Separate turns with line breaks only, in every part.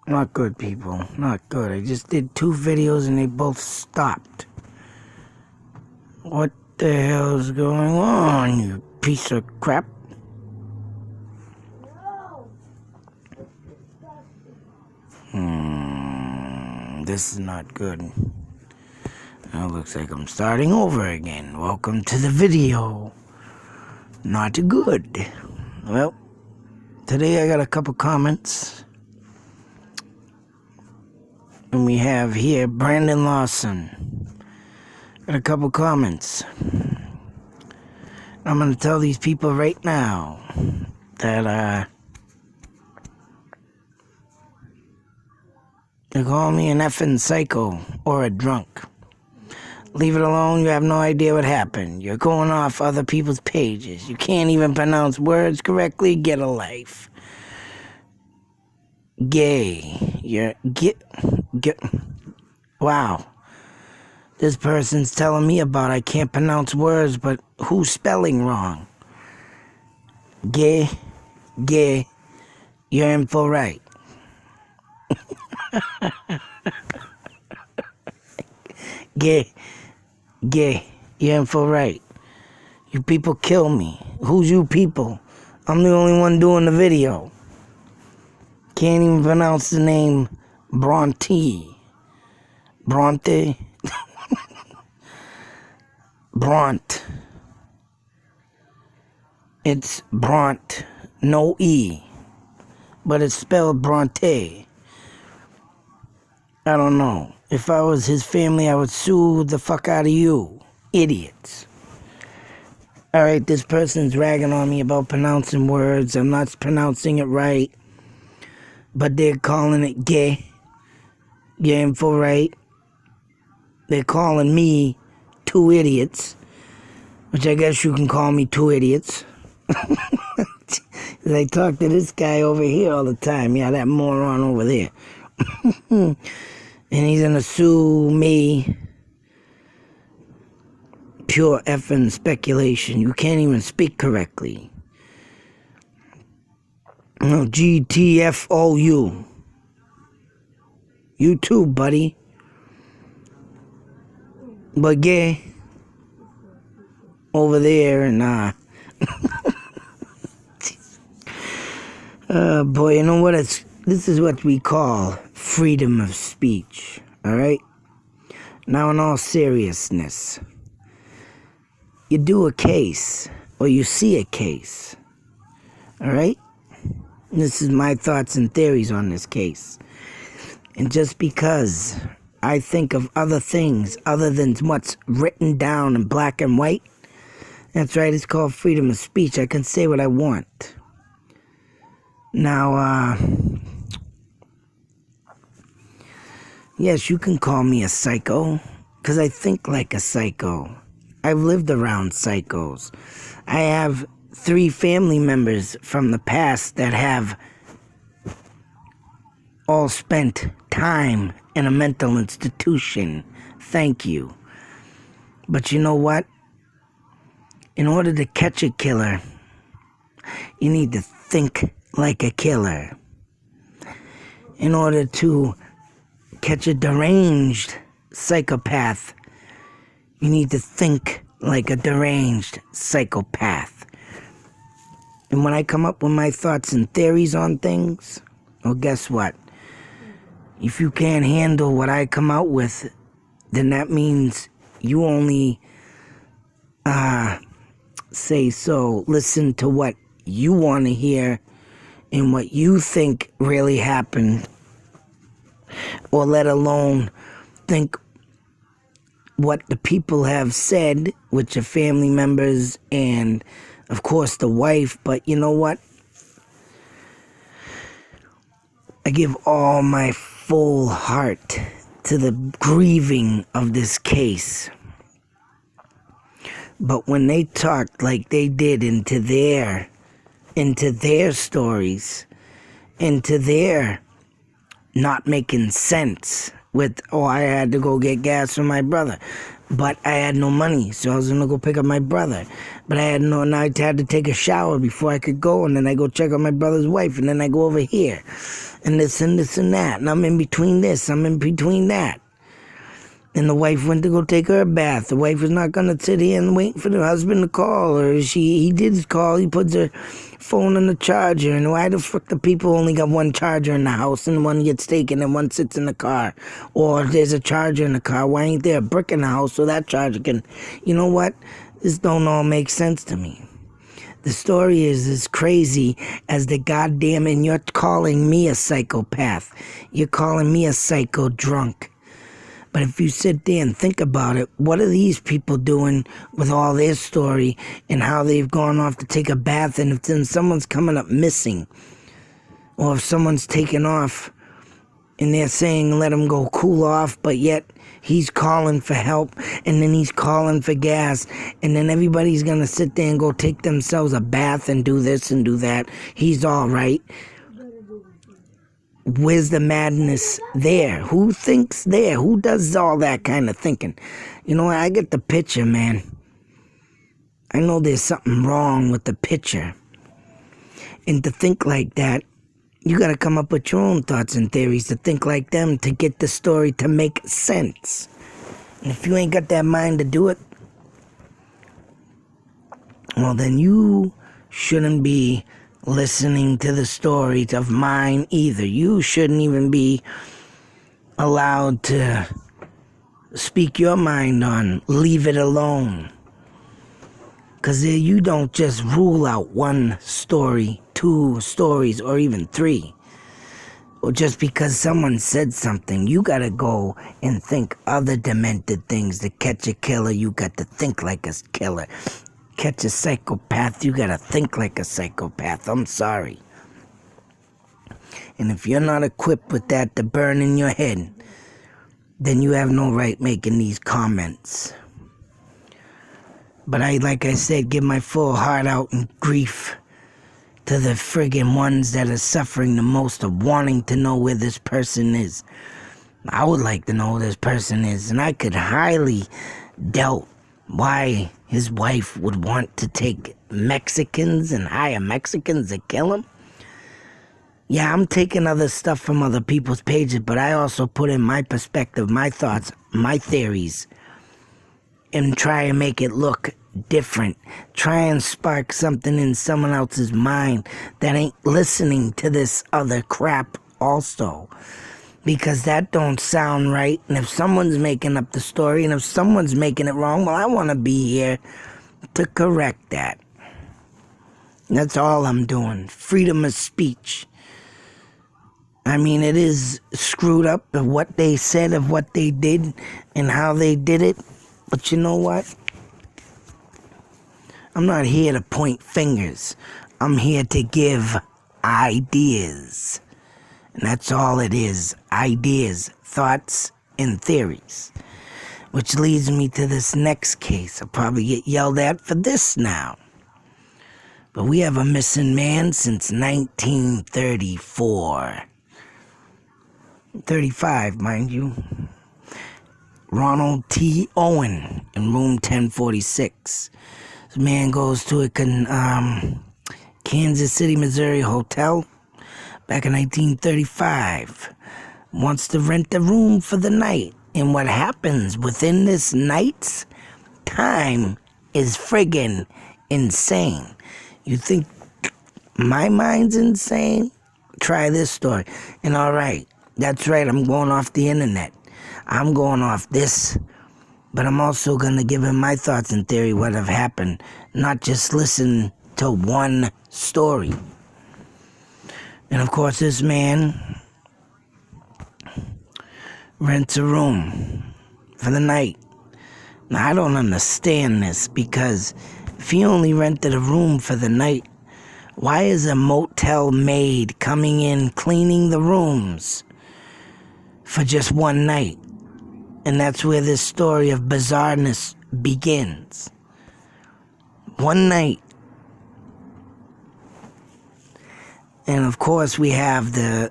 Not good, people. Not good. I just did 2 videos and they both stopped. What the hell is going on, you piece of crap? This is not good. Now it looks like I'm starting over again. Welcome to the video. Not good. Well, today I got a couple comments. And we have here Brandon Lawson. Got a couple comments. I'm going to tell these people right now that they call me an effing psycho or a drunk. Leave it alone. You have no idea what happened. You're going off other people's pages. You can't even pronounce words correctly. Get a life. Gay. You're get. Wow. This person's telling me about I can't pronounce words, but who's spelling wrong? Gay. You're in for right. Gay, you're in for right. You people kill me. Who's you people? I'm the only one doing the video. Can't even pronounce the name Bronte. Bront. It's Bront, no E, but it's spelled Bronte. I don't know. If I was his family, I would sue the fuck out of you. Idiots. Alright, this person's ragging on me about pronouncing words. I'm not pronouncing it right. But they're calling it gay. You're in for right. They're calling me 2 idiots. Which I guess you can call me 2 idiots. I talk to this guy over here all the time. Yeah, that moron over there. And he's gonna sue me. Pure effing speculation. You can't even speak correctly. No, GTFOU. You too, buddy. But gay. Over there and boy, you know what? This is what we call freedom of speech, all right? Now, in all seriousness, you do a case, or you see a case, all right? This is my thoughts and theories on this case. And just because I think of other things other than what's written down in black and white, that's right, it's called freedom of speech. I can say what I want. Now, yes, you can call me a psycho, because I think like a psycho. I've lived around psychos. I have 3 family members from the past that have all spent time in a mental institution. Thank you. But you know what? In order to catch a killer, you need to think like a killer. In order to catch a deranged psychopath, you need to think like a deranged psychopath. And when I come up with my thoughts and theories on things, well, guess what? If you can't handle what I come out with, then that means you only, listen to what you want to hear and what you think really happened, or let alone think what the people have said, which are family members and, of course, the wife. But you know what? I give all my full heart to the grieving of this case. But when they talked like they did into their stories, into their not making sense with, I had to go get gas for my brother, but I had no money, so I was gonna go pick up my brother. But I had and I had to take a shower before I could go, and then I go check on my brother's wife, and then I go over here. and this and this and that, and I'm in between this, I'm in between that. And the wife went to go take her a bath. The wife was not going to sit here and wait for the husband to call her. He did call. He puts her phone on the charger. And why the fuck the people only got one charger in the house and one gets taken and one sits in the car? Or if there's a charger in the car, why ain't there a brick in the house so that charger can... You know what? This don't all make sense to me. The story is as crazy as the goddamn... And you're calling me a psychopath. You're calling me a psycho drunk. But if you sit there and think about it, what are these people doing with all their story and how they've gone off to take a bath, and if then someone's coming up missing, or if someone's taken off and they're saying let him go cool off, but yet he's calling for help and then he's calling for gas, and then everybody's going to sit there and go take themselves a bath and do this and do that. He's all right. Where's the madness there? Who thinks there? Who does all that kind of thinking? You know, I get the picture, man. I know there's something wrong with the picture. And to think like that, you got to come up with your own thoughts and theories to think like them to get the story to make sense. And if you ain't got that mind to do it, well, then you shouldn't be listening to the stories of mine either. You shouldn't even be allowed to speak your mind on. Leave it alone. Because you don't just rule out one story, two stories, or even three. Or just because someone said something, you gotta go and think other demented things. To catch a killer, you got to think like a killer. Catch a psychopath, you gotta think like a psychopath. I'm sorry. And if you're not equipped with that to burn in your head, then you have no right making these comments. But like I said, give my full heart out and grief to the friggin' ones that are suffering the most of wanting to know where this person is. I would like to know who this person is, and I could highly doubt why his wife would want to take Mexicans and hire Mexicans to kill him. Yeah, I'm taking other stuff from other people's pages, but I also put in my perspective, my thoughts, my theories, and try and make it look different. Try and spark something in someone else's mind that ain't listening to this other crap also. Because that don't sound right, and if someone's making up the story, and if someone's making it wrong, well, I want to be here to correct that. That's all I'm doing. Freedom of speech. I mean, it is screwed up of what they said, of what they did, and how they did it. But you know what? I'm not here to point fingers. I'm here to give ideas. And that's all it is. Ideas, thoughts, and theories. Which leads me to this next case. I'll probably get yelled at for this now. But we have a missing man since 1934. 35, mind you. Ronald T. Owens in room 1046. This man goes to a Kansas City, Missouri hotel back in 1935. Wants to rent a room for the night. And what happens within this night's time is friggin' insane. You think my mind's insane? Try this story. And alright, that's right, I'm going off the internet. I'm going off this. But I'm also going to give him my thoughts and theory what have happened. Not just listen to one story. And of course this man rents a room for the night. Now I don't understand this, because if he only rented a room for the night, why is a motel maid coming in cleaning the rooms for just one night? And that's where this story of bizarreness begins. One night. And of course we have the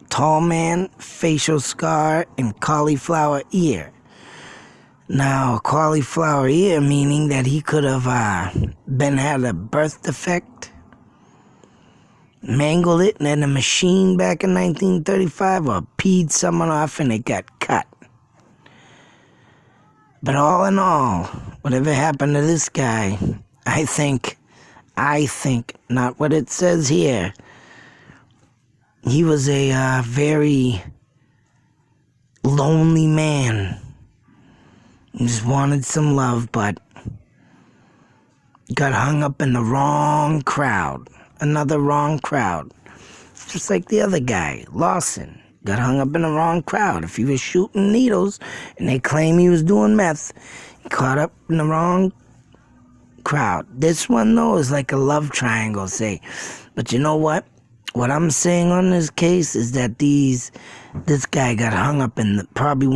tall man, facial scar, and cauliflower ear. Now, cauliflower ear meaning that he could have had a birth defect, mangled it, and then a machine back in 1935 or peed someone off and it got cut. But all in all, whatever happened to this guy, I think, not what it says here, he was a very lonely man. He just wanted some love, but got hung up in the wrong crowd. Another wrong crowd. Just like the other guy, Lawson. Got hung up in the wrong crowd. If he was shooting needles and they claim he was doing meth, he caught up in the wrong crowd. This one, though, is like a love triangle, say. But you know what? What I'm saying on this case is that this guy got hung up in probably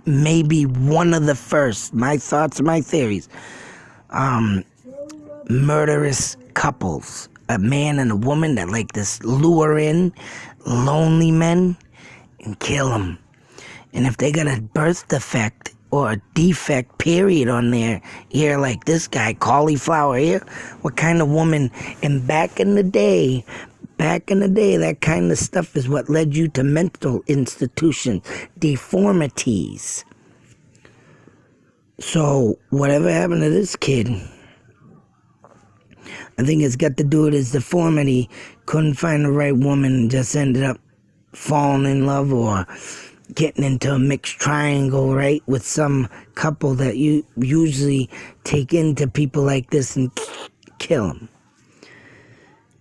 maybe one of the first, my thoughts, my theories, murderous couples. A man and a woman that like this lure in lonely men and kill them. And if they got a birth defect or a defect period on their ear like this guy, cauliflower ear, what kind of woman? And back in the day, that kind of stuff is what led you to mental institutions, deformities. So whatever happened to this kid, I think it's got to do with his deformity. Couldn't find the right woman and just ended up falling in love or getting into a mixed triangle, right, with some couple that you usually take into people like this and kill them.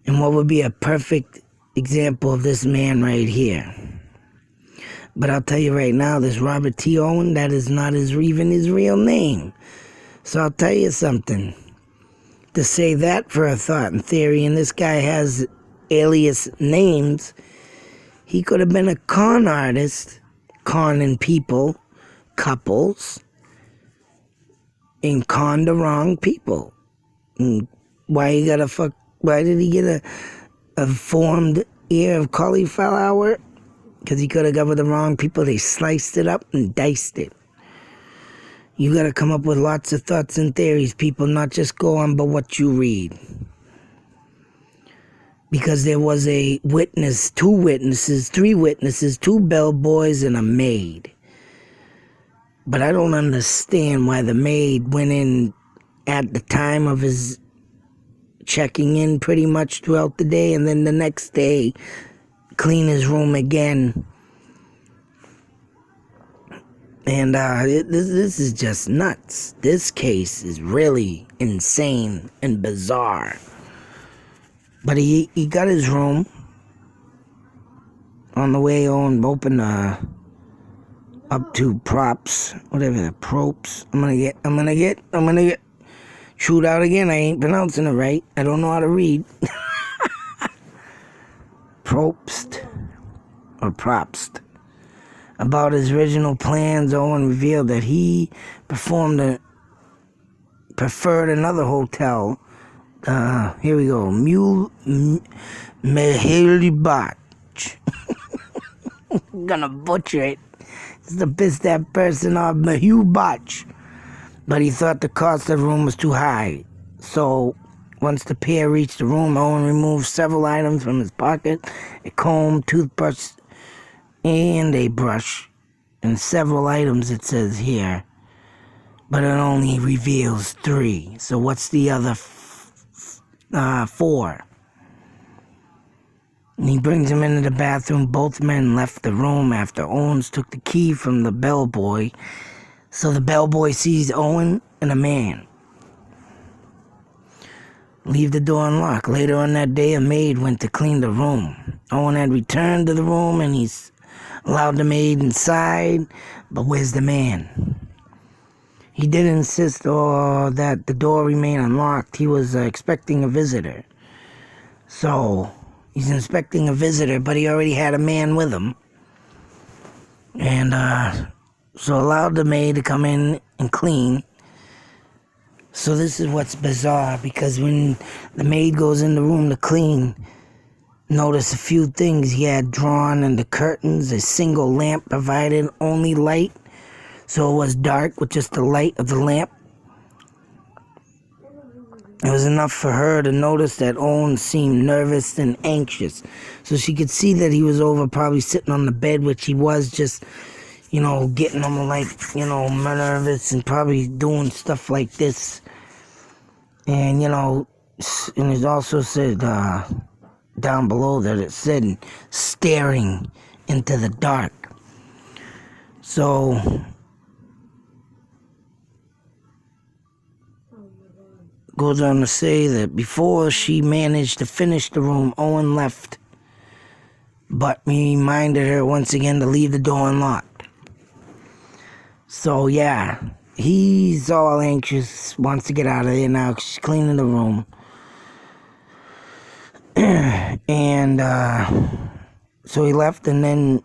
And what would be a perfect example of this man right here? But I'll tell you right now, this Robert T. Owen, that is not even his real name. So I'll tell you something. To say that for a thought and theory, and this guy has alias names, he could have been a con artist, conning people, couples, and conned the wrong people. And why did he get a formed ear of cauliflower? Because he could have got with the wrong people. They sliced it up and diced it. You got to come up with lots of thoughts and theories, people, not just go on but what you read. Because there was a witness, 2 witnesses, 3 witnesses, 2 bellboys, and a maid. But I don't understand why the maid went in at the time of his checking in pretty much throughout the day, and then the next day clean his room again. And this is just nuts. This case is really insane and bizarre. But he got his room on the way on, open up to props, whatever the props. I'm gonna get shoot out again. I ain't pronouncing it right. I don't know how to read. Propst or propst. About his original plans, Owen revealed that he preferred another hotel. Here we go. Mehelibat. I'm gonna butcher it. It's to piss that person off, Mehubach. But he thought the cost of the room was too high. So once the pair reached the room, Owen removed several items from his pocket: a comb, toothbrush, and a brush, and several items, it says here, but it only reveals 3. So what's the other 4? And he brings him into the bathroom. Both men left the room after Owens took the key from the bellboy. So the bellboy sees Owen and a man leave the door unlocked. Later on that day, a maid went to clean the room. Owen had returned to the room and he's allowed the maid inside, but where's the man? He did insist that the door remain unlocked. He was expecting a visitor. So he's inspecting a visitor, but he already had a man with him. And so allowed the maid to come in and clean. So this is what's bizarre, because when the maid goes in the room to clean, notice a few things he had drawn in the curtains. A single lamp provided only light, so it was dark with just the light of the lamp. It was enough for her to notice that Owens seemed nervous and anxious. So she could see that he was over, probably sitting on the bed, which he was, just, getting him like, nervous and probably doing stuff like this. And, and it also said down below that it said staring into the dark. So goes on to say that before she managed to finish the room, Owen left, but reminded her once again to leave the door unlocked. So yeah, he's all anxious, wants to get out of there now because she's cleaning the room. And so he left, and then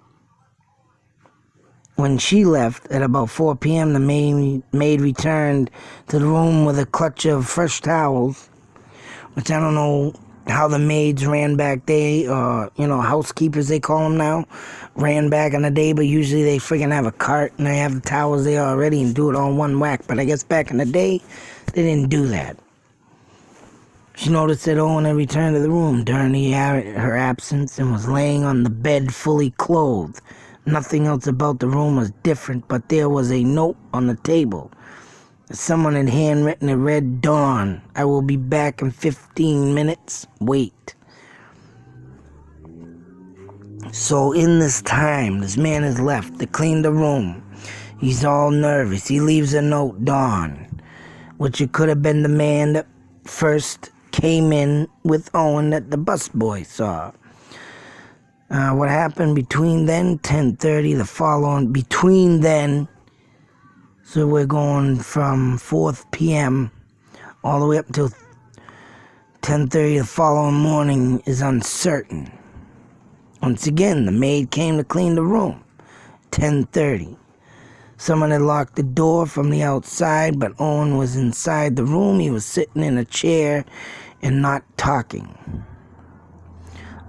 when she left at about 4 p.m., the maid returned to the room with a clutch of fresh towels, which I don't know how the maids ran back day, housekeepers they call them now, ran back in the day, but usually they freaking have a cart and they have the towels there already and do it all one whack. But I guess back in the day, they didn't do that. She noticed that Owen had returned to the room during her absence and was laying on the bed fully clothed. Nothing else about the room was different, but there was a note on the table. Someone had handwritten it, read, "Dawn, I will be back in 15 minutes. Wait." So in this time, this man has left to clean the room. He's all nervous. He leaves a note, "Dawn," which it could have been the man that first came in with Owen that the busboy saw. What happened between then, 10:30, between then, so we're going from 4 p.m. all the way up until 10:30 the following morning is uncertain. Once again, the maid came to clean the room, 10:30. Someone had locked the door from the outside, but Owen was inside the room. He was sitting in a chair and not talking.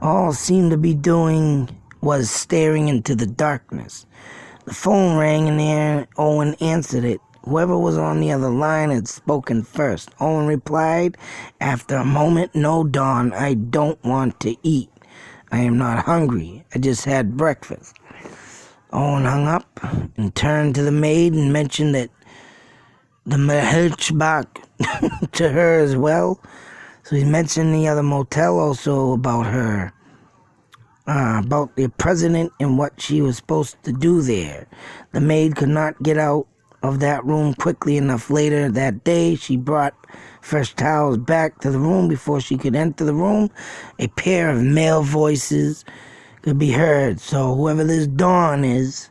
All seemed to be doing was staring into the darkness. The phone rang and there Owen answered it. Whoever was on the other line had spoken first. Owen replied after a moment, "No, Dawn, I don't want to eat. I am not hungry. I just had breakfast." Owen hung up and turned to the maid and mentioned that the Mahelchbach to her as well. So he mentioned the other motel also about her, about the president and what she was supposed to do there. The maid could not get out of that room quickly enough. Later that day, she brought fresh towels back to the room. Before she could enter the room, a pair of male voices could be heard. So whoever this Dawn is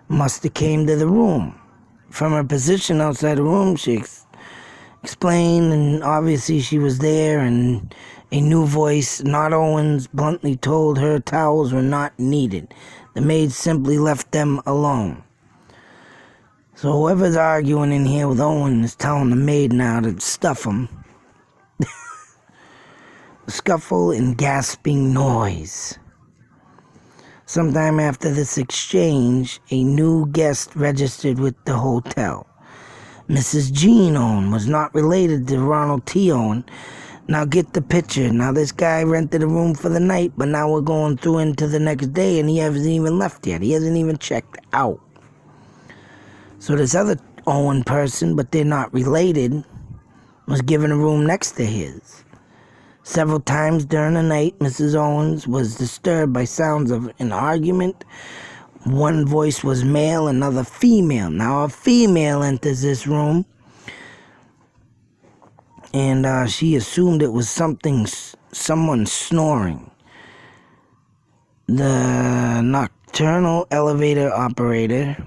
must have came to the room. From her position outside the room, she explained, and obviously she was there, and a new voice, not Owens, bluntly told her towels were not needed. The maid simply left them alone. So whoever's arguing in here with Owen is telling the maid now to stuff him. Scuffle and gasping noise. Sometime after this exchange, a new guest registered with the hotel. Mrs. Jean Owen was not related to Ronald T. Owen. Now get the picture. Now this guy rented a room for the night, but now we're going through into the next day and he hasn't even left yet. He hasn't even checked out. So this other Owen person, but they're not related, was given a room next to his. Several times during the night, Mrs. Owens was disturbed by sounds of an argument. One voice was male, another female. Now a female enters this room, and she assumed it was someone snoring. The nocturnal elevator operator.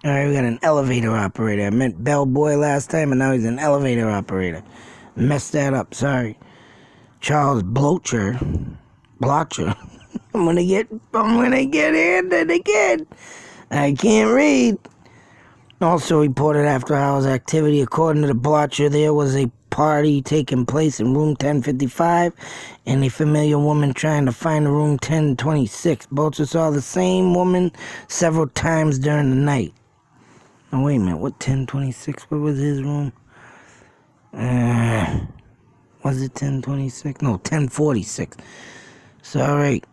All right, we got an elevator operator. I meant bellboy last time, and now he's an elevator operator. Messed that up, sorry. Charles Blocher. I'm gonna get handed again. I can't read. Also reported after hours activity. According to the Blocher, there was a party taking place in room 1055 and a familiar woman trying to find room 1026. Blocher saw the same woman several times during the night. Oh, wait a minute. What 1026? What was his room? Was it 10:26? No, 10:46. So, alright.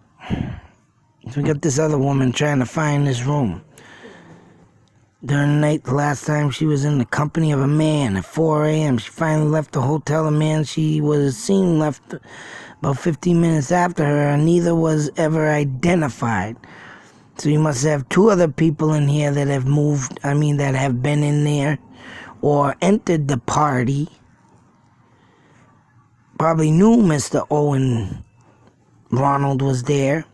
So we got this other woman trying to find this room. During the night, the last time she was in the company of a man at 4 a.m. She finally left the hotel. A man she was seen left about 15 minutes after her, and neither was ever identified. So you must have two other people in here that have that have been in there or entered the party. Probably knew Mr. Owen. Ronald was there.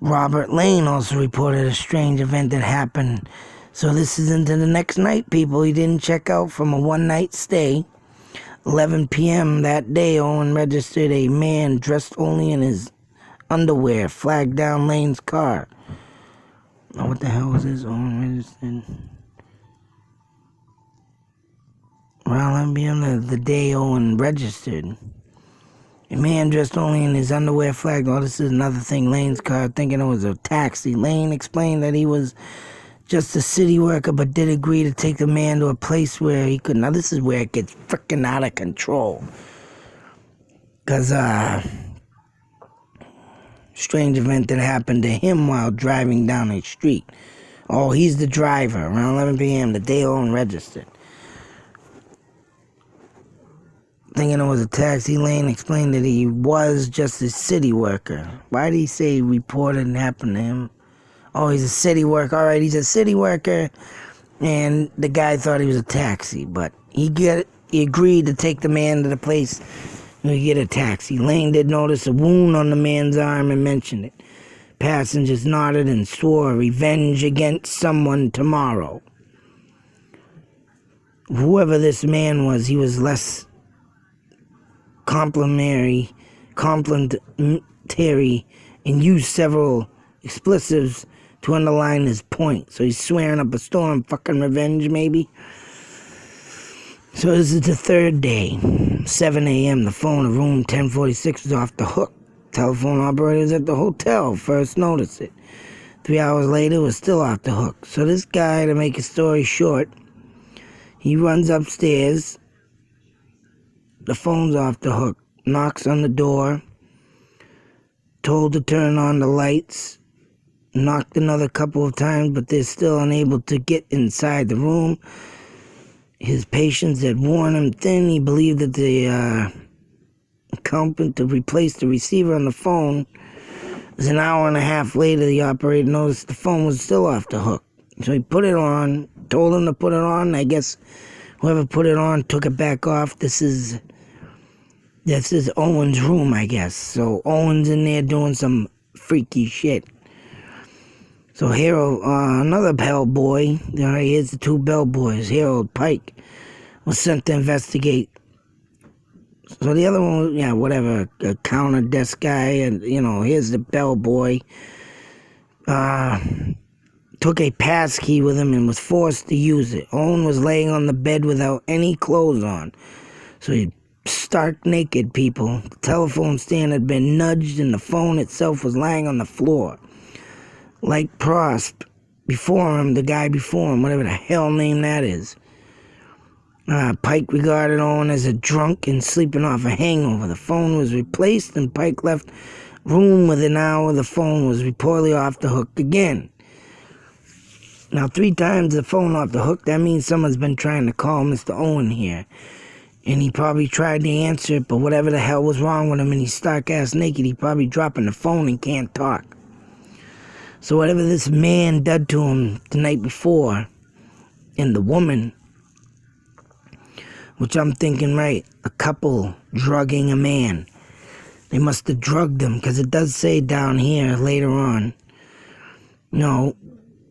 Robert Lane also reported a strange event that happened. So this is into the next night, people. He didn't check out from a one-night stay. 11 p.m. that day, Owen registered a man dressed only in his underwear, flagged down Lane's car. Oh, what the hell was this? Owen registered. Around 11 p.m. the day Owen registered. A man dressed only in his underwear flagged. Oh, this is another thing. Lane's car, thinking it was a taxi. Lane explained that he was just a city worker, but did agree to take the man to a place where he could. Now, this is where it gets freaking out of control. Because, strange event that happened to him while driving down a street. Oh, he's the driver. Around 11 p.m., the day Owen registered. Thinking it was a taxi. Lane explained that he was just a city worker. Why did he say reported and happened to him? Oh, he's a city worker. All right, he's a city worker. And the guy thought he was a taxi, but he agreed to take the man to the place where he get a taxi. Lane did notice a wound on the man's arm and mentioned it. Passengers nodded and swore revenge against someone tomorrow. Whoever this man was, he was less complimentary, and used several expletives to underline his point. So he's swearing up a storm, fucking revenge maybe. So this is the third day, 7 a.m. The phone at room 1046 was off the hook. Telephone operators at the hotel first noticed it. 3 hours later, it was still off the hook. So this guy, to make a story short, he runs upstairs. The phone's off the hook. Knocks on the door. Told to turn on the lights. Knocked another couple of times, but they're still unable to get inside the room. His patients had worn him thin. He believed that the accountant to replace the receiver on the phone. It was an hour and a half later, the operator noticed the phone was still off the hook. So he put it on, told him to put it on. I guess whoever put it on took it back off. This is Owens' room, I guess. So Owens in there doing some freaky shit. So Harold, another bellboy, here's the two bellboys, Harold Pike, was sent to investigate. So the other one was, a counter desk guy, and, here's the bellboy. Took a pass key with him and was forced to use it. Owen was laying on the bed without any clothes on. So he stark naked, people. The telephone stand had been nudged and the phone itself was lying on the floor. Like Prost, before him, the guy before him, whatever the hell name that is. Pike regarded Owen as a drunk and sleeping off a hangover. The phone was replaced and Pike left room within an hour. The phone was reportedly off the hook again. Now, 3 times the phone off the hook, that means someone's been trying to call Mr. Owen here. And he probably tried to answer it, but whatever the hell was wrong with him and he's stark-ass naked, he probably dropping the phone and can't talk. So whatever this man did to him the night before, and the woman, which I'm thinking, right, a couple drugging a man. They must have drugged him, because it does say down here later on.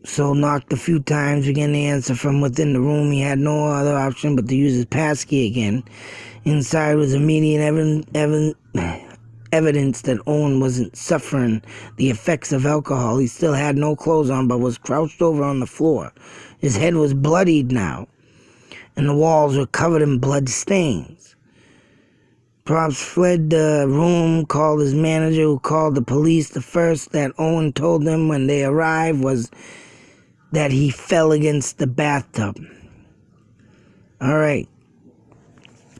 So knocked a few times, again the answer from within the room. He had no other option but to use his passkey again. Inside was immediate evidence that Owen wasn't suffering the effects of alcohol. He still had no clothes on but was crouched over on the floor. His head was bloodied now, and the walls were covered in blood stains. Props fled the room, called his manager, who called the police. The first that Owen told them when they arrived was that he fell against the bathtub. All right.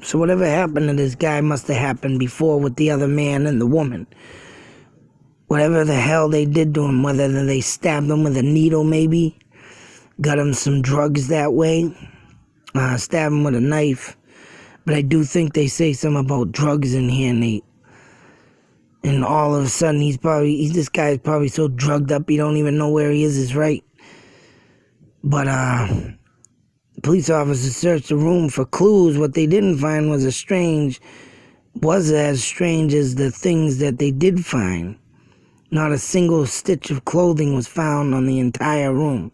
So whatever happened to this guy must have happened before with the other man and the woman. Whatever the hell they did to him, whether they stabbed him with a needle maybe, got him some drugs that way, stabbed him with a knife. But I do think they say something about drugs in here, and all of a sudden this guy's probably so drugged up he don't even know where he is right. But police officers searched the room for clues. What they didn't find was as strange as the things that they did find. Not a single stitch of clothing was found on the entire room.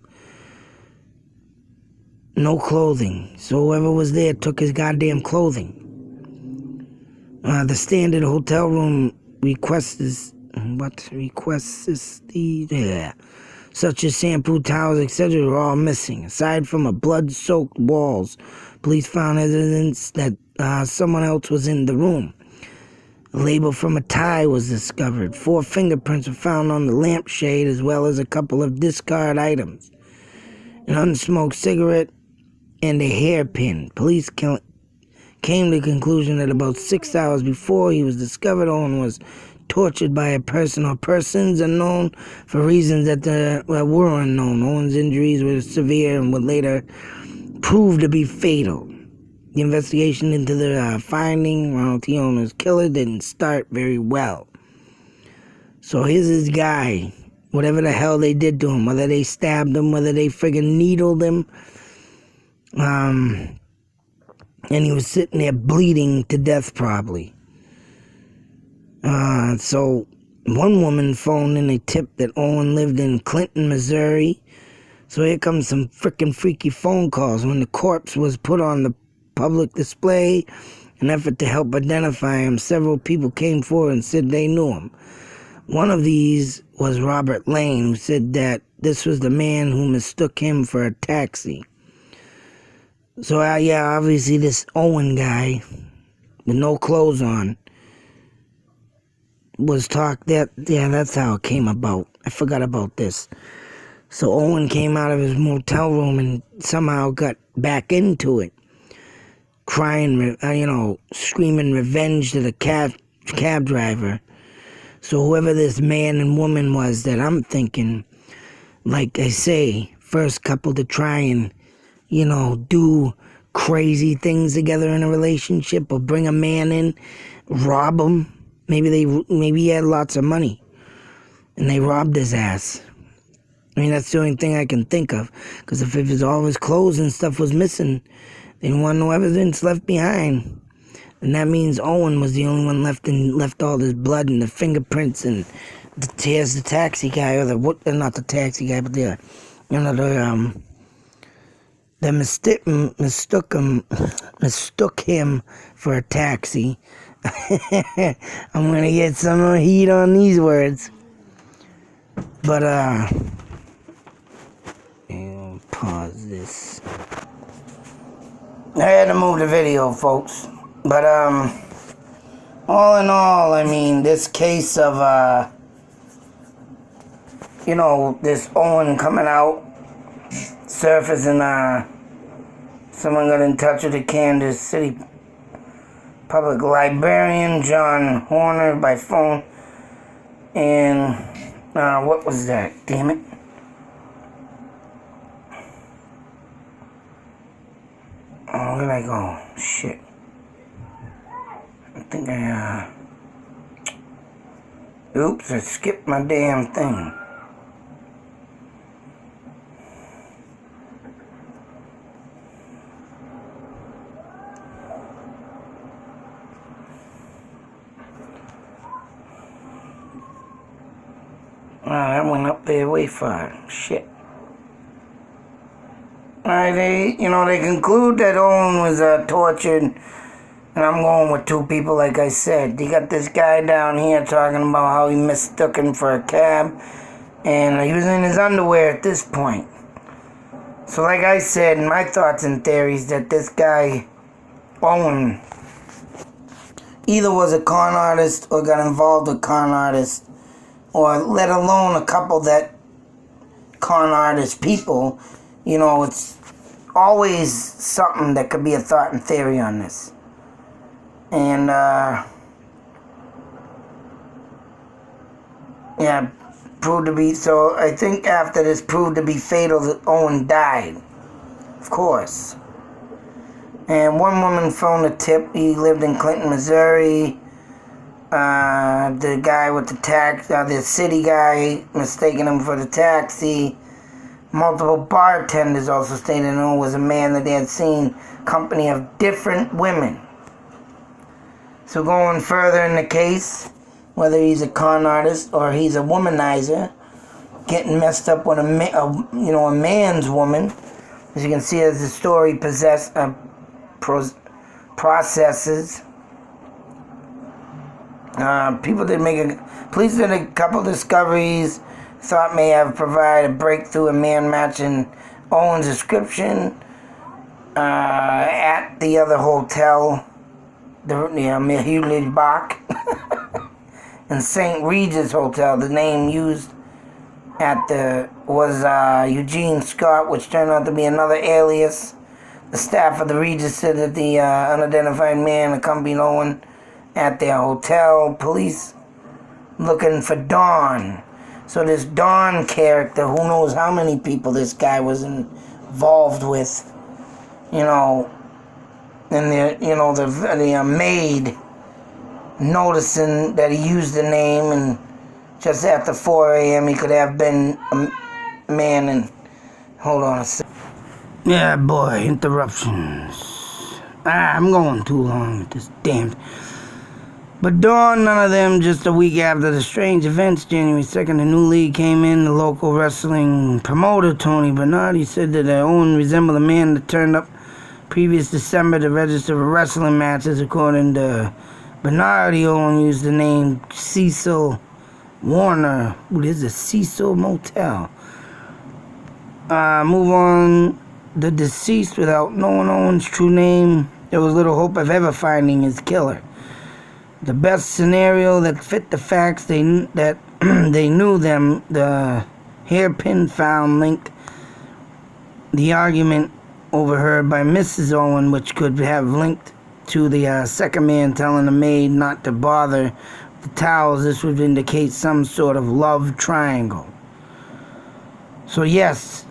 No clothing. So whoever was there took his goddamn clothing. The standard hotel room requests such as shampoo, towels, etc. are all missing. Aside from a blood-soaked walls, police found evidence that someone else was in the room. A label from a tie was discovered. 4 fingerprints were found on the lampshade, as well as a couple of discard items. An unsmoked cigarette and a hairpin. Police came to the conclusion that about 6 hours before he was discovered, Owen was tortured by a person or persons unknown for reasons that were unknown. Owen's injuries were severe and would later prove to be fatal. The investigation into the finding Ronald T. Owens' killer didn't start very well. So here's this guy, whatever the hell they did to him, whether they stabbed him, whether they friggin' needled him, and he was sitting there bleeding to death probably. So one woman phoned in a tip that Owen lived in Clinton, Missouri. So here comes some frickin' freaky phone calls. When the corpse was put on the public display, an effort to help identify him, several people came forward and said they knew him. One of these was Robert Lane, who said that this was the man who mistook him for a taxi. So obviously this Owen guy with no clothes on was that's how it came about. I forgot about this. So Owen came out of his motel room and somehow got back into it, crying, screaming revenge to the cab driver. So whoever this man and woman was that I'm thinking, like I say, first couple to try and, do crazy things together in a relationship, or bring a man in, rob him. Maybe he had lots of money, and they robbed his ass. I mean, that's the only thing I can think of. Because if all his clothes and stuff was missing, they didn't want no evidence left behind. And that means Owen was the only one left, and left all this blood and the fingerprints and the taxi guy, or not the taxi guy, but they mistook him for a taxi. I'm gonna get some more heat on these words. But pause this. I had to move the video, folks. But all in all, I mean, this case of this Owen coming out, surfacing, someone got in touch with the Kansas City Public Librarian, John Horner, by phone. And what was that? Damn it. Oh, where did I go? Shit. I think oops, I skipped my damn thing. Wow, that went up there way far. Shit. Alright, they conclude that Owen was tortured, and I'm going with 2 people, like I said. You got this guy down here talking about how he mistook him for a cab, and he was in his underwear at this point. So like I said, my thoughts and theories that this guy, Owen, either was a con artist or got involved with con artists, or let alone a couple that con artist people. It's always something that could be a thought and theory on this. And, yeah, proved to be, so I think after this proved to be fatal that Owen died. Of course. And one woman phoned a tip. He lived in Clinton, Missouri. The guy with the city guy mistaking him for the taxi. Multiple bartenders also stated it was a man that they had seen company of different women. So going further in the case, whether he's a con artist or he's a womanizer, getting messed up with a man's woman, as you can see as the story processes. Police did a couple discoveries thought may have provided a breakthrough in man matching Owens' description at the other hotel, the Mahuli Bach, in St. Regis Hotel. The name used was Eugene Scott, which turned out to be another alias. The staff of the Regis said that the unidentified man accompanied Owen at their hotel. Police looking for Dawn. So this Dawn character, who knows how many people this guy was involved with, and the maid noticing that he used the name, and just after 4 a.m. he could have been a man. And hold on a second. Yeah, boy, interruptions. I'm going too long with this damn. But Dawn, none of them. Just a week after the strange events, January 2nd, a new lead came in. The local wrestling promoter, Tony Bernardi, said that Owen resembled a man that turned up previous December to register for wrestling matches. According to Bernardi, Owen used the name Cecil Warner. What is a Cecil Motel? Move on. The deceased, without knowing Owen's true name, there was little hope of ever finding his killer. The best scenario that fit the facts that they knew them, the hairpin found linked the argument overheard by Mrs. Owen, which could have linked to the second man telling the maid not to bother the towels. This would indicate some sort of love triangle. So yes,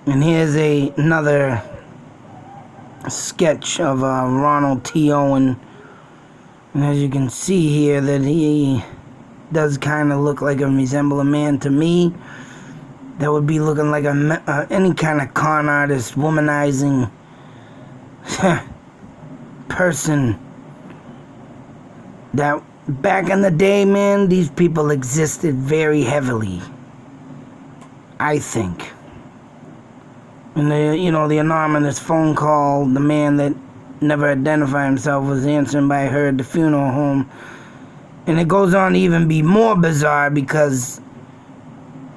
and here's another sketch of Ronald T. Owen. And as you can see here, that he does kind of look like resemble a man to me. That would be looking like any kind of con artist, womanizing person. That back in the day, man, these people existed very heavily, I think. And the anonymous phone call, the man that never identified himself was answering by her at the funeral home. And it goes on to even be more bizarre because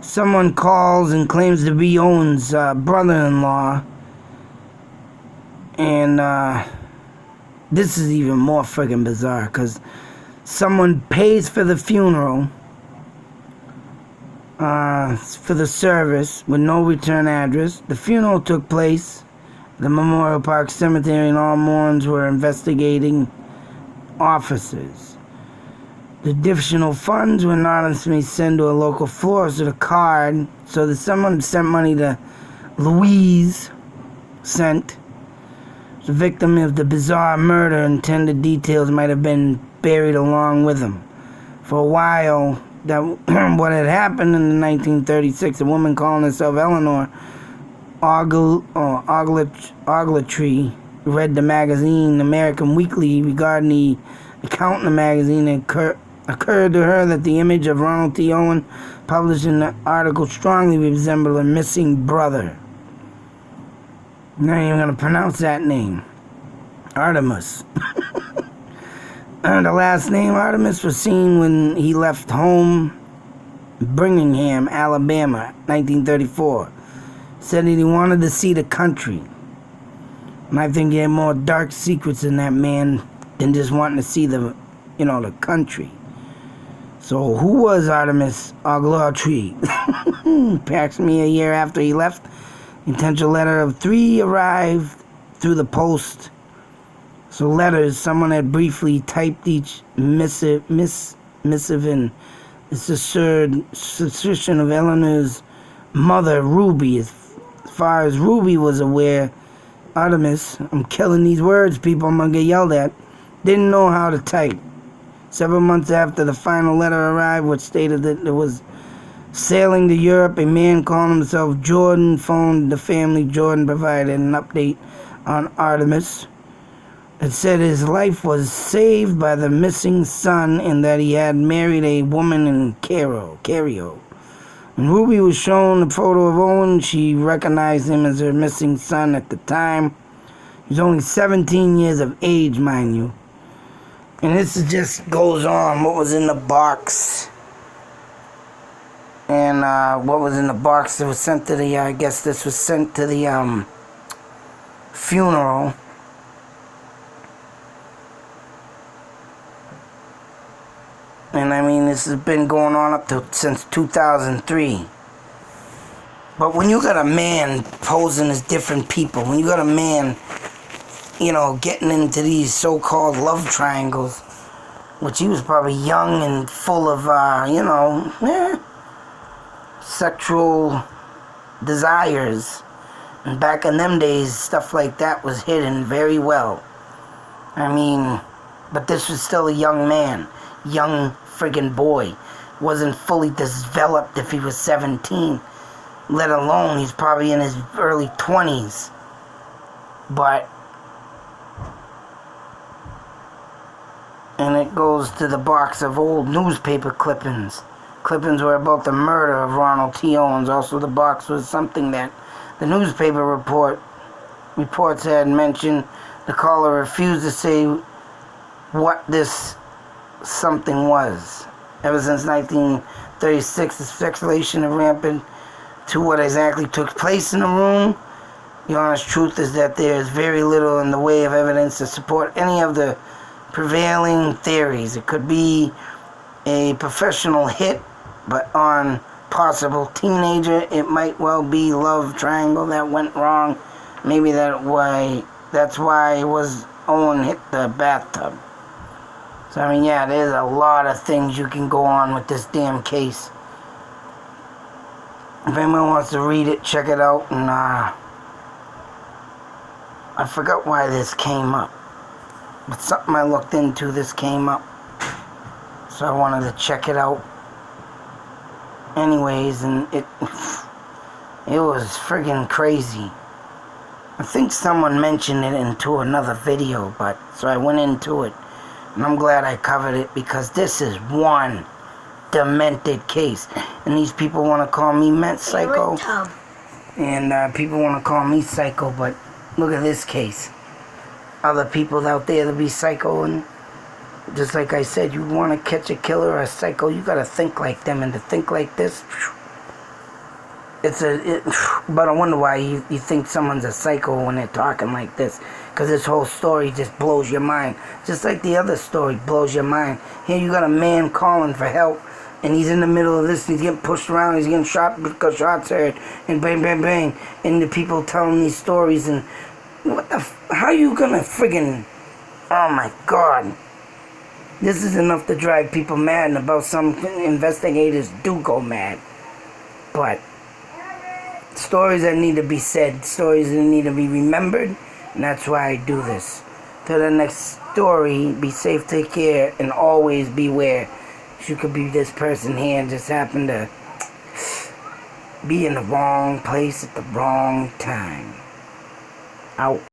someone calls and claims to be Owen's brother-in-law. And this is even more friggin' bizarre because someone pays for the funeral, for the service with no return address. The funeral took place the Memorial Park Cemetery, and all mourners were investigating officers. The additional funds were anonymously sent to a local florist with a card, so that someone sent money to Louise the victim of the bizarre murder. Intended details might have been buried along with him. For a while, what had happened in 1936, a woman calling herself Eleanor Ogletree read the magazine American Weekly regarding the account in the magazine. It occurred to her that the image of Ronald T. Owen published in the article strongly resembled a missing brother. Now you're going to pronounce that name. Artemis. The last name Artemis was seen when he left home, Birmingham, Alabama, 1934. Said that he wanted to see the country. And I think he had more dark secrets in that man than just wanting to see the country. So who was Artemis Ogletree? Approximately a year after he left, the intentional letter of 3 arrived through the post. So letters, someone had briefly typed each missive in suspicion of Eleanor's mother, Ruby. As far as Ruby was aware, Artemis, I'm killing these words, people, I'm gonna get yelled at, didn't know how to type. Several months after the final letter arrived, which stated that it was sailing to Europe, a man calling himself Jordan phoned the family. Jordan provided an update on Artemis. It said his life was saved by the missing son and that he had married a woman in Cairo. When Ruby was shown a photo of Owens, she recognized him as her missing son at the time. He was only 17 years of age, mind you. And this just goes on what was in the box. And what was in the box that was sent to the, I guess this was sent to the funeral. And I mean, this has been going on since 2003. But when you got a man posing as different people, when you got a man, you know, getting into these so-called love triangles, which he was probably young and full of, you know, sexual desires. And back in them days, stuff like that was hidden very well. I mean, but this was still a young man, young friggin' boy. Wasn't fully developed if he was 17, let alone he's probably in his early 20s. But, and it goes to the box of old newspaper clippings. Clippings were about the murder of Ronald T. Owens. Also, the box was something that the newspaper reports had mentioned. The caller refused to say what this something was. Ever since 1936, the speculation had rampant to what exactly took place in the room. The honest truth is that there is very little in the way of evidence to support any of the prevailing theories. It could be a professional hit, but on possible teenager, it might well be love triangle that went wrong. Maybe that's why it was Owen hit the bathtub. So I mean, yeah, there's a lot of things you can go on with this damn case. If anyone wants to read it, check it out. And I forgot why this came up, but something I looked into, this came up, so I wanted to check it out anyways. And it was friggin' crazy. I think someone mentioned it into another video, but so I went into it, and I'm glad I covered it, because this is one demented case. And these people want to call me psycho, and people want to call me psycho, but look at this case. Other people out there to be psycho, and just like I said, you want to catch a killer or a psycho, you got to think like them, and to think like this, but I wonder why you think someone's a psycho when they're talking like this, because this whole story just blows your mind, just like the other story blows your mind. Here you got a man calling for help, and he's in the middle of this, and he's getting pushed around, he's getting shot because shots heard, and bang, bang, bang, and the people telling these stories, and how you gonna friggin', oh my God. This is enough to drive people mad, and about some investigators do go mad. But stories that need to be said, stories that need to be remembered, and that's why I do this. Till the next story, be safe, take care, and always beware. You could be this person here and just happen to be in the wrong place at the wrong time. Out.